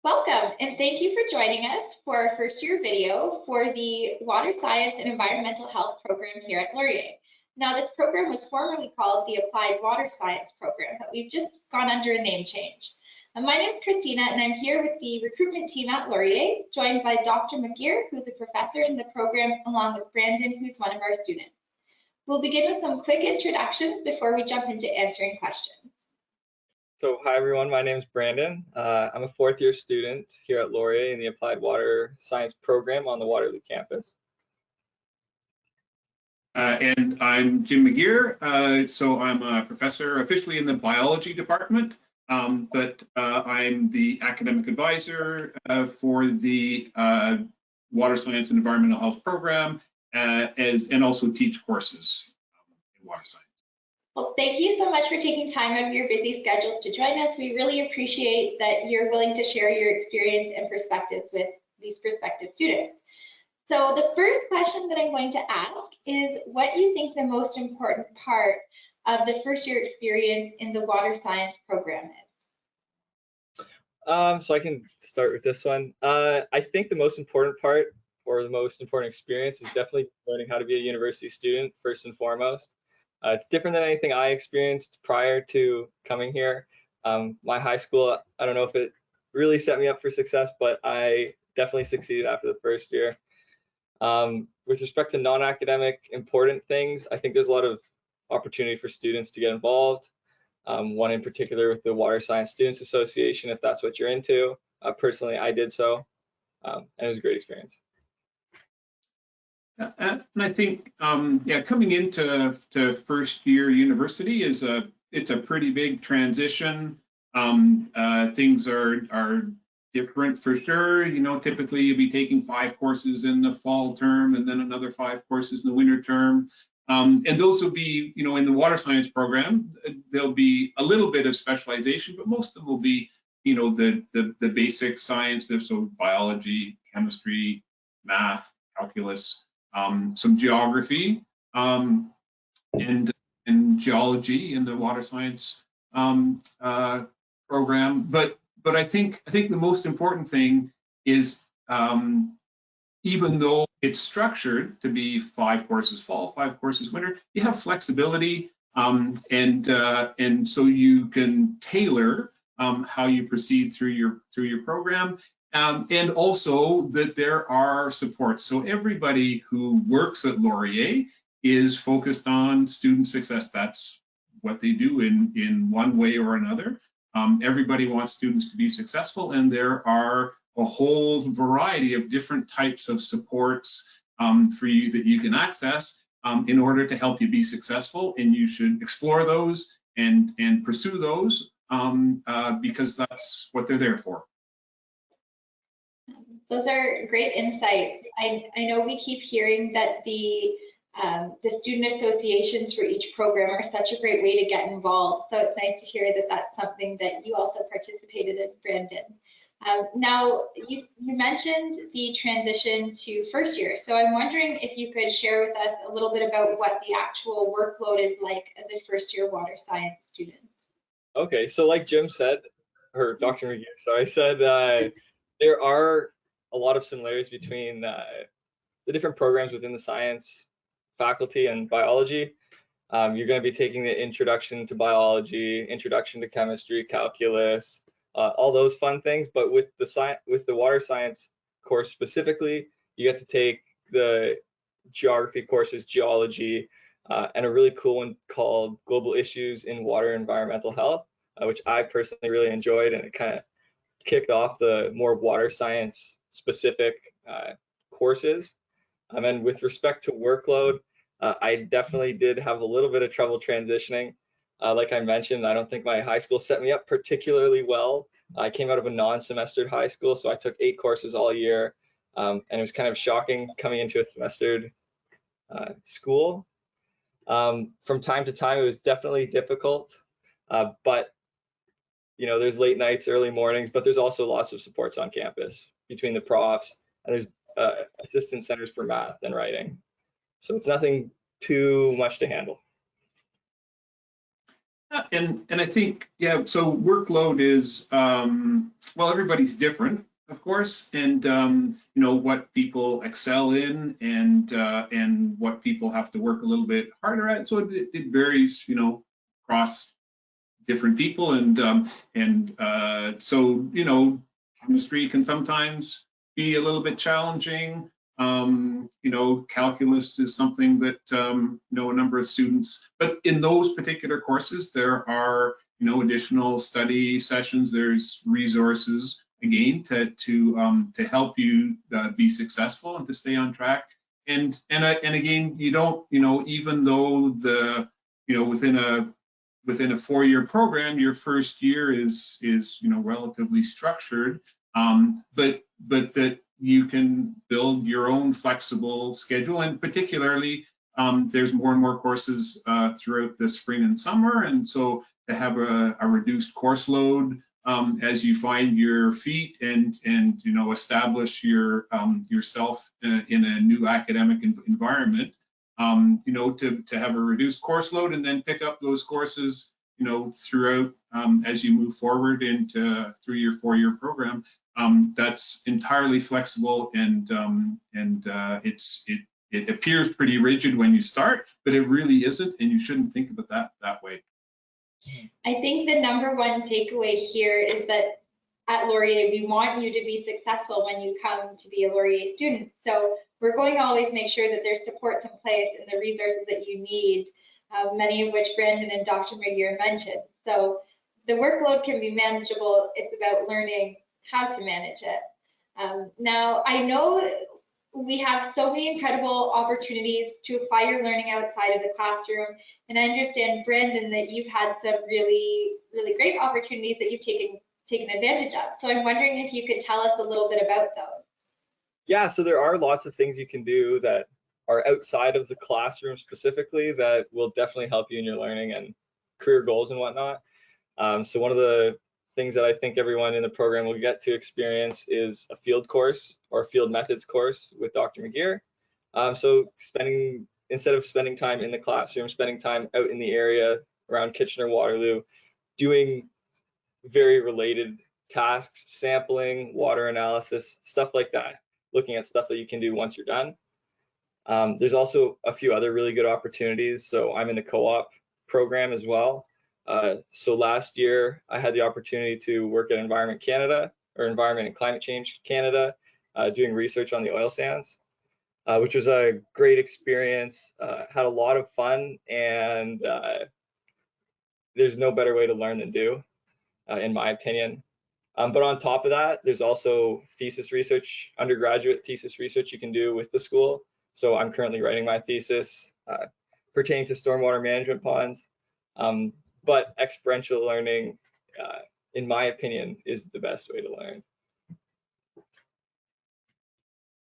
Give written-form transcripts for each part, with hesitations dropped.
Welcome, and thank you for joining us for our first year video for the Water Science and Environmental Health program here at Laurier. Now, this program was formerly called the Applied Water Science program, but we've just gone under a name change. My name is Christina, and I'm here with the recruitment team at Laurier, joined by Dr. McGeer, who's a professor in the program, along with Brandon, who's one of our students. We'll begin with some quick introductions before we jump into answering questions. So hi everyone, my name is Brandon. I'm a fourth year student here at Laurier in the Applied Water Science program on the Waterloo campus. And I'm Jim McGeer, so I'm a professor officially in the biology department, but I'm the academic advisor for the Water Science and Environmental Health program and also teach courses in water science. Well, thank you so much for taking time out of your busy schedules to join us. We really appreciate that you're willing to share your experience and perspectives with these prospective students. So the first question that I'm going to ask is what you think the most important part of the first year experience in the water science program is? So I can start with this one. I think the most important part or the most important experience is definitely learning how to be a university student first and foremost. It's different than anything I experienced prior to coming here. My high school, I don't know if it really set me up for success, but I definitely succeeded after the first year. With respect to non-academic important things, I think there's a lot of opportunity for students to get involved. One in particular with the Water Science Students Association, if that's what you're into. Personally, I did so, and it was a great experience. And I think, coming into first year university it's a pretty big transition. Things are different for sure. You know, typically you'll be taking 5 courses in the fall term and then another 5 courses in the winter term. And those will be, you know, in the water science program, there'll be a little bit of specialization, but most of them will be, you know, the basic science, so biology, chemistry, math, calculus, some geography, and geology in the water science program. But I think the most important thing is, even though it's structured to be 5 courses fall, 5 courses winter, you have flexibility, and so you can tailor how you proceed through your program. And also that there are supports. So everybody who works at Laurier is focused on student success. That's what they do in one way or another. Everybody wants students to be successful, and there are a whole variety of different types of supports for you that you can access in order to help you be successful. And you should explore those and pursue those because that's what they're there for. Those are great insights. I know we keep hearing that the student associations for each program are such a great way to get involved. So it's nice to hear that that's something that you also participated in, Brandon. Now, you mentioned the transition to first year. So I'm wondering if you could share with us a little bit about what the actual workload is like as a first year water science student. Okay, so like Jim said, or Dr. McGeer, sorry, said there are a lot of similarities between the different programs within the science faculty and biology. You're going to be taking the introduction to biology, introduction to chemistry, calculus, all those fun things. But with the water science course specifically, you get to take the geography courses, geology, and a really cool one called Global Issues in Water and Environmental Health, which I personally really enjoyed, and it kind of kicked off the more water science specific courses. And with respect to workload, I definitely did have a little bit of trouble transitioning. Like I mentioned, I don't think my high school set me up particularly well. I came out of a non-semestered high school, so I took 8 courses all year, and it was kind of shocking coming into a semestered school. From time to time, it was definitely difficult, but you know, there's late nights, early mornings, but there's also lots of supports on campus between the profs, and there's assistant centers for math and writing. So it's nothing too much to handle. And I think, yeah, so workload is, well, everybody's different, of course, and you know what people excel in, and what people have to work a little bit harder at. So it varies, you know, across different people, and so you know, chemistry can sometimes be a little bit challenging. You know, calculus is something that you know, a number of students, but in those particular courses, there are, you know, additional study sessions. There's resources again to help you be successful and to stay on track. And again, you don't, you know, even though the, you know, within a 4-year program, your first year is you know, relatively structured, but that you can build your own flexible schedule, and particularly there's more and more courses throughout the spring and summer, and so to have a reduced course load as you find your feet and you know, establish your yourself in a new academic environment. You know, to have a reduced course load and then pick up those courses, you know, throughout as you move forward into through your 4-year program. That's entirely flexible, and it appears pretty rigid when you start, but it really isn't, and you shouldn't think of it that way. I think the number one takeaway here is that at Laurier, we want you to be successful when you come to be a Laurier student. So we're going to always make sure that there's supports in place and the resources that you need, many of which Brandon and Dr. McGeer mentioned. So the workload can be manageable. It's about learning how to manage it. Now, I know we have so many incredible opportunities to apply your learning outside of the classroom. And I understand, Brandon, that you've had some really, really great opportunities that you've taken advantage of. So I'm wondering if you could tell us a little bit about those. Yeah, so there are lots of things you can do that are outside of the classroom specifically that will definitely help you in your learning and career goals and whatnot. So one of the things that I think everyone in the program will get to experience is a field course or a field methods course with Dr. McGeer. So instead of spending time in the classroom, spending time out in the area around Kitchener-Waterloo, doing very related tasks, sampling, water analysis, stuff like that, looking at stuff that you can do once you're done. There's also a few other really good opportunities. So I'm in the CoOp program as well. So last year I had the opportunity to work at Environment Canada, or Environment and Climate Change Canada, doing research on the oil sands, which was a great experience. Had a lot of fun, and there's no better way to learn than do, in my opinion. But on top of that, there's also thesis research, undergraduate thesis research you can do with the school. So I'm currently writing my thesis pertaining to stormwater management ponds. But experiential learning, in my opinion, is the best way to learn.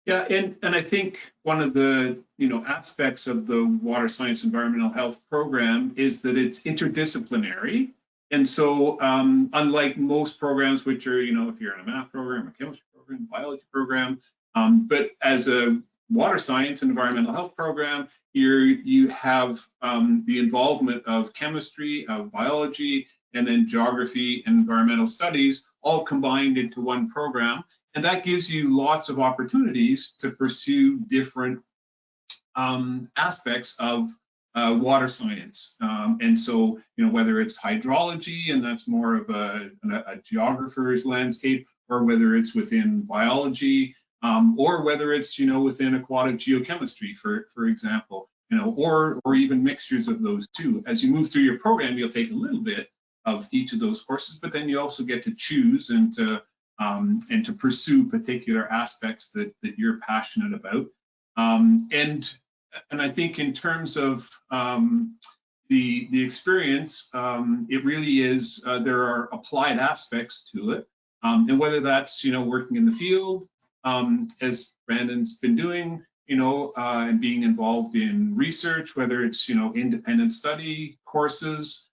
Yeah, and I think one of the, you know, aspects of the water science environmental health program is that it's interdisciplinary. And so unlike most programs, which are, you know, if you're in a math program, a chemistry program, biology program, but as a water science and environmental health program, you have the involvement of chemistry, of biology, and then geography and environmental studies all combined into one program. And that gives you lots of opportunities to pursue different aspects of water science. And so, you know, whether it's hydrology, and that's more of a geographer's landscape, or whether it's within biology, or whether it's, you know, within aquatic geochemistry, for example, you know, or even mixtures of those two. As you move through your program, you'll take a little bit of each of those courses, but then you also get to choose and to pursue particular aspects that you're passionate about. And I think in terms of the experience, it really is, there are applied aspects to it. And whether that's, you know, working in the field, as Brandon's been doing, you know, and being involved in research, whether it's, you know, independent study courses,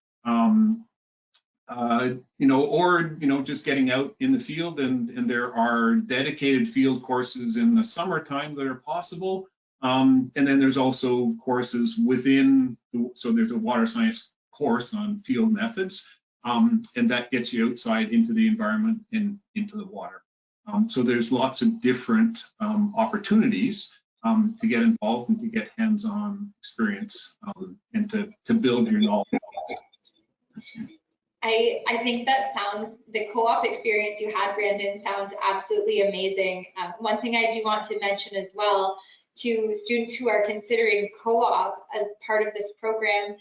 you know, or, you know, just getting out in the field, and there are dedicated field courses in the summertime that are possible. And then there's also courses within, so there's a water science course on field methods, and that gets you outside into the environment and into the water. So there's lots of different opportunities to get involved and to get hands-on experience and to build your knowledge. I think that sounds, the co-op experience you had, Brandon, sounds absolutely amazing. One thing I do want to mention as well to students who are considering co-op as part of this program,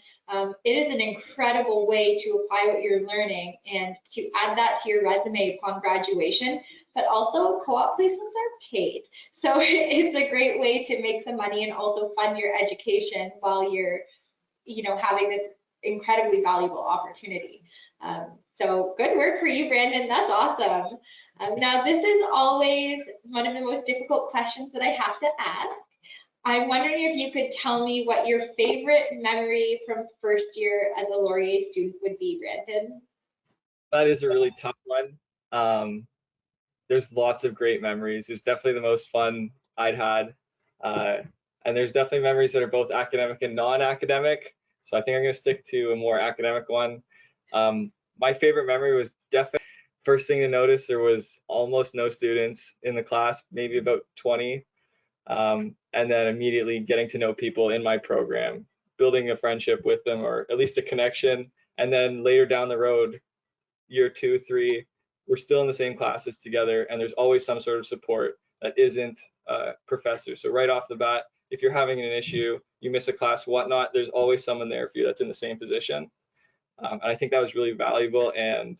it is an incredible way to apply what you're learning and to add that to your resume upon graduation. But also co-op placements are paid. So it's a great way to make some money and also fund your education while you're, having this incredibly valuable opportunity. So good work for you, Brandon. That's awesome. Now, this is always one of the most difficult questions that I have to ask. I'm wondering if you could tell me what your favorite memory from first year as a Laurier student would be, Brandon. That is a really tough one. There's lots of great memories. It was definitely the most fun I'd had. And there's definitely memories that are both academic and non-academic. So I think I'm going to stick to a more academic one. My favorite memory was definitely, first thing to notice, there was almost no students in the class, maybe about 20. And then immediately getting to know people in my program, building a friendship with them, or at least a connection. And then later down the road, year 2, 3, we're still in the same classes together, and there's always some sort of support that isn't professor. So right off the bat, if you're having an issue, you miss a class, whatnot, there's always someone there for you that's in the same position. And I think that was really valuable, and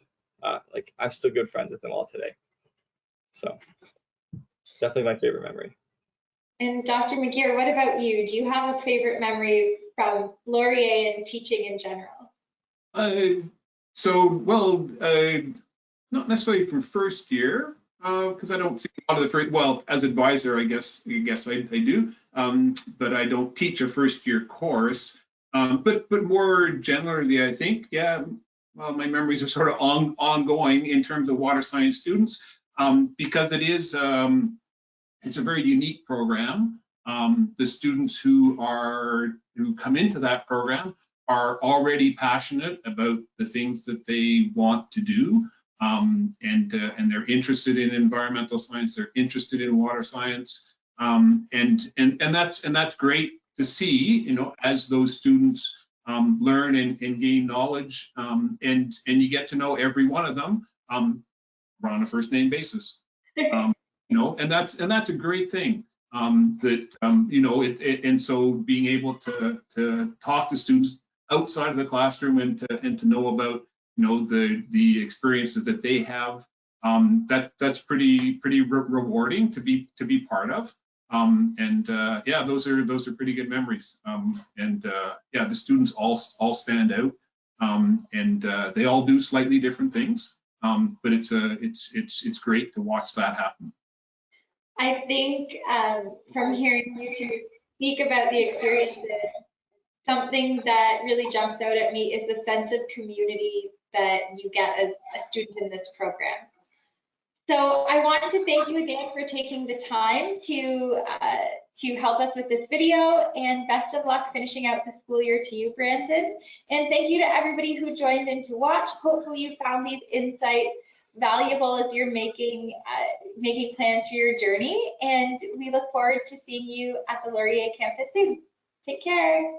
like I'm still good friends with them all today. So definitely my favorite memory. And Dr. McGeer, what about you? Do you have a favorite memory from Laurier and teaching in general? Not necessarily from first year, because I don't see a lot of the first, well, as advisor, I guess I do, but I don't teach a first year course. But more generally, I think, yeah, well, my memories are sort of ongoing in terms of water science students, because it is, it's a very unique program. The students who come into that program are already passionate about the things that they want to do, and they're interested in environmental science. They're interested in water science, and that's great to see. As those students learn and gain knowledge, and you get to know every one of them on a first name basis. And that's a great thing. And so being able to talk to students outside of the classroom and to know about the experiences that they have, that's pretty rewarding to be part of. Yeah, those are pretty good memories. Yeah, the students all stand out, and they all do slightly different things. But it's great to watch that happen. I think from hearing you two speak about the experiences, something that really jumps out at me is the sense of community that you get as a student in this program. So I want to thank you again for taking the time to help us with this video, and best of luck finishing out the school year to you, Brandon. And thank you to everybody who joined in to watch. Hopefully you found these insights valuable as you're making plans for your journey, and we look forward to seeing you at the Laurier campus soon. Take care.